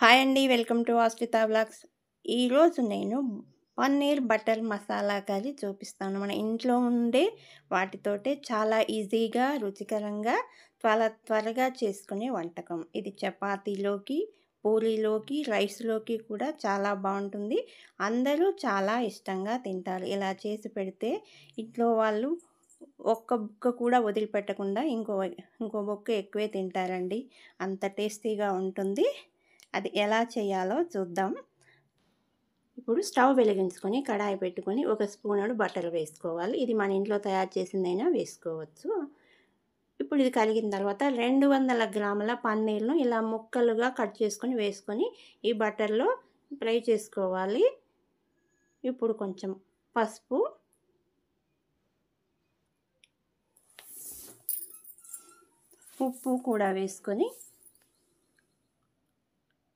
Hi అండి. Welcome to Astritha vlogs. ఈరోజు నేను పన్నీర్ బటర్ మసాలా కర్రీ చూపిస్తాను. మన ఇంట్లో ఉండే వాటితోటే చాలా ఈజీగా, రుచికరంగా, చాలా త్వరగా చేసుకునే వంటకం. ఇది చపాతీలోకి, పూరీలోకి, రైస్‌లోకి కూడా చాలా బావుంటుంది. అందరూ చాలా ఇష్టంగా తింటారు. ఇలా చేసి పెడితే ఇంట్లో వాళ్ళు ఒక్క బుక్క కూడా వదిలిపెట్టకుండా ఇంకో బుక్క ఎక్కువే తింటారండి. అంత టేస్టీగా ఉంటుంది. అది ఎలా చేయాలో చూద్దాం. ఇప్పుడు స్టవ్ వెలిగించుకొని కడాయి పెట్టుకొని ఒక స్పూనుడు బటర్ వేసుకోవాలి. ఇది మన ఇంట్లో తయారు చేసిందైనా వేసుకోవచ్చు. ఇప్పుడు ఇది కరిగిన తర్వాత 200 గ్రాముల పన్నీర్‌ను ఇలా ముక్కలుగా కట్ చేసుకొని వేసుకొని ఈ బటర్‌లో ఫ్రై చేసుకోవాలి. ఇప్పుడు కొంచెం పసుపు, ఉప్పు కూడా వేసుకొని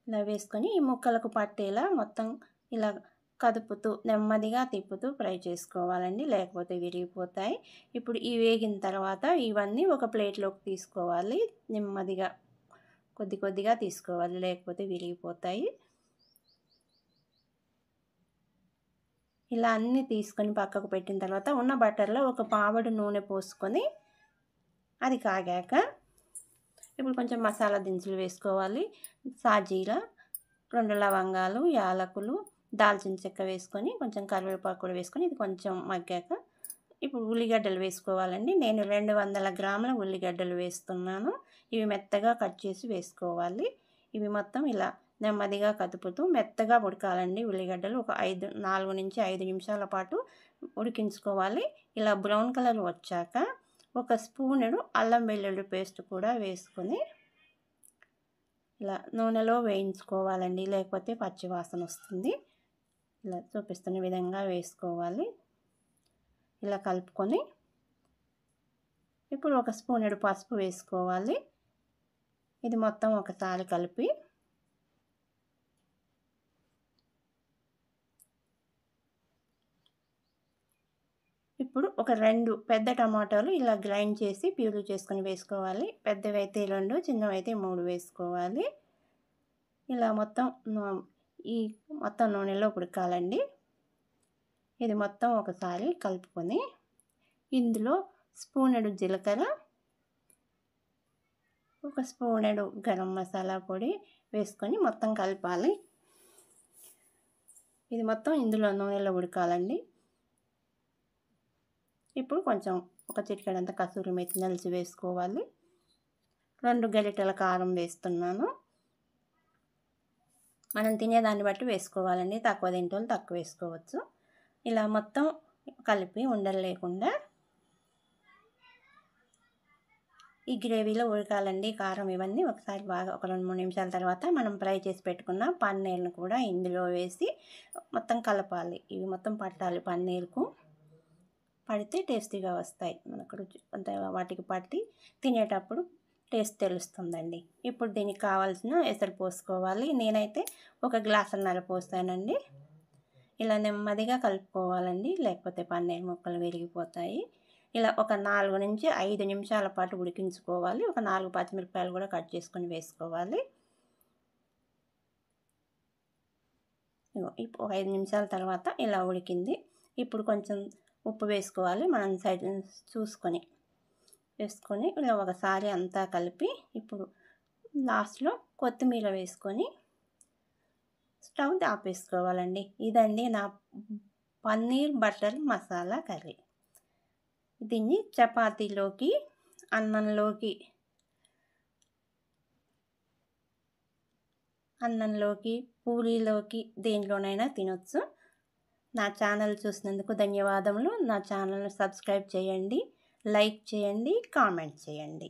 ఇలా వేసుకొని ఈ ముక్కలకు పట్టేలా మొత్తం ఇలా కదుపుతూ నెమ్మదిగా తిప్పుతూ ఫ్రై చేసుకోవాలండి, లేకపోతే విరిగిపోతాయి. ఇప్పుడు ఈ వేగిన తర్వాత ఇవన్నీ ఒక ప్లేట్లోకి తీసుకోవాలి. నెమ్మదిగా కొద్దిగా తీసుకోవాలి, లేకపోతే విరిగిపోతాయి. ఇలా అన్నీ తీసుకొని పక్కకు పెట్టిన తర్వాత ఉన్న బటర్లో ఒక పావడు నూనె పోసుకొని అది కాగాక ఇప్పుడు కొంచెం మసాలా దినుసులు వేసుకోవాలి. సాజీరా, 2 లవంగాలు, యాలకులు, దాల్చిన చెక్క వేసుకొని కొంచెం కరివేపాకు కూడా వేసుకొని ఇది కొంచెం మగ్గాక ఇప్పుడు ఉల్లిగడ్డలు వేసుకోవాలండి. నేను 200 గ్రాముల ఉల్లిగడ్డలు వేస్తున్నాను. ఇవి మెత్తగా కట్ చేసి వేసుకోవాలి. ఇవి మొత్తం ఇలా నెమ్మదిగా కదుపుతూ మెత్తగా ఉడకాలండి. ఉల్లిగడ్డలు ఒక 4 నుంచి 5 నిమిషాల పాటు ఉడికించుకోవాలి. ఇలా బ్రౌన్ కలర్ వచ్చాక ఒక స్పూనుడు అల్లం వెల్లుల్లి పేస్ట్ కూడా వేసుకొని ఇలా నూనెలో వేయించుకోవాలండి, లేకపోతే పచ్చి వాసన వస్తుంది. ఇలా చూపిస్తున్న విధంగా వేసుకోవాలి. ఇలా కలుపుకొని ఇప్పుడు ఒక స్పూనుడు పసుపు వేసుకోవాలి. ఇది మొత్తం ఒకసారి కలిపి ఇప్పుడు ఒక 2 పెద్ద టమాటాలు ఇలా గ్రైండ్ చేసి ప్యూరీ చేసుకొని వేసుకోవాలి. పెద్దవైతే 2, చిన్నవైతే 3 వేసుకోవాలి. ఇలా మొత్తం నూనెలో ఉడకాలండి. ఇది మొత్తం ఒకసారి కలుపుకొని ఇందులో స్పూనుడు జీలకర్ర, ఒక స్పూనుడు గరం మసాలా పొడి వేసుకొని మొత్తం కలపాలి. ఇది మొత్తం ఇందులో నూనెలో ఉడకాలండి. ఇప్పుడు కొంచెం ఒక చిటికెడంత కసూరి మేతి నలిచి వేసుకోవాలి. 2 గరిటెల కారం వేస్తున్నాను. మనం తినేదాన్ని బట్టి వేసుకోవాలండి. తక్కువ తింటోళ్ళు తక్కువ వేసుకోవచ్చు. ఇలా మొత్తం కలిపి ఉండలు లేకుండా ఈ గ్రేవీలో ఉడకాలండి. కారం ఇవన్నీ ఒకసారి బాగా ఒక 2-3 నిమిషాల తర్వాత మనం ఫ్రై చేసి పెట్టుకున్న పన్నీర్ను కూడా ఇందులో వేసి మొత్తం కలపాలి. ఇవి మొత్తం పట్టాలి, పన్నీర్కు పడితే టేస్టీగా వస్తాయి. మనకు రుచి అంత వాటికి పట్టి తినేటప్పుడు టేస్ట్ తెలుస్తుందండి. ఇప్పుడు దీనికి కావాల్సిన ఎసరు పోసుకోవాలి. నేనైతే 1 గ్లాసున్నర పోస్తానండి. ఇలా నెమ్మదిగా కలుపుకోవాలండి, లేకపోతే పన్నీర్ ముక్కలు విరిగిపోతాయి. ఇలా ఒక 4 నుంచి 5 నిమిషాల పాటు ఉడికించుకోవాలి. ఒక 4 పచ్చిమిరపకాయలు కూడా కట్ చేసుకొని వేసుకోవాలి. ఇప్పుడు 5 నిమిషాల తర్వాత ఇలా ఉడికింది. ఇప్పుడు కొంచెం ఉప్పు వేసుకోవాలి. మనం సైడ్ చూసుకొని వేసుకొని ఇలా ఒకసారి అంతా కలిపి ఇప్పుడు లాస్ట్లో కొత్తిమీర వేసుకొని స్టవ్ ఆపేసుకోవాలండి. ఇదండి నా పన్నీర్ బటర్ మసాలా కర్రీ. దీన్ని చపాతీలోకి, అన్నంలోకి, పూరీలోకి దేంట్లోనైనా తినొచ్చు. నా ఛానల్ చూసినందుకు ధన్యవాదములు. నా ఛానల్ను సబ్స్క్రైబ్ చేయండి, లైక్ చేయండి, కామెంట్ చేయండి.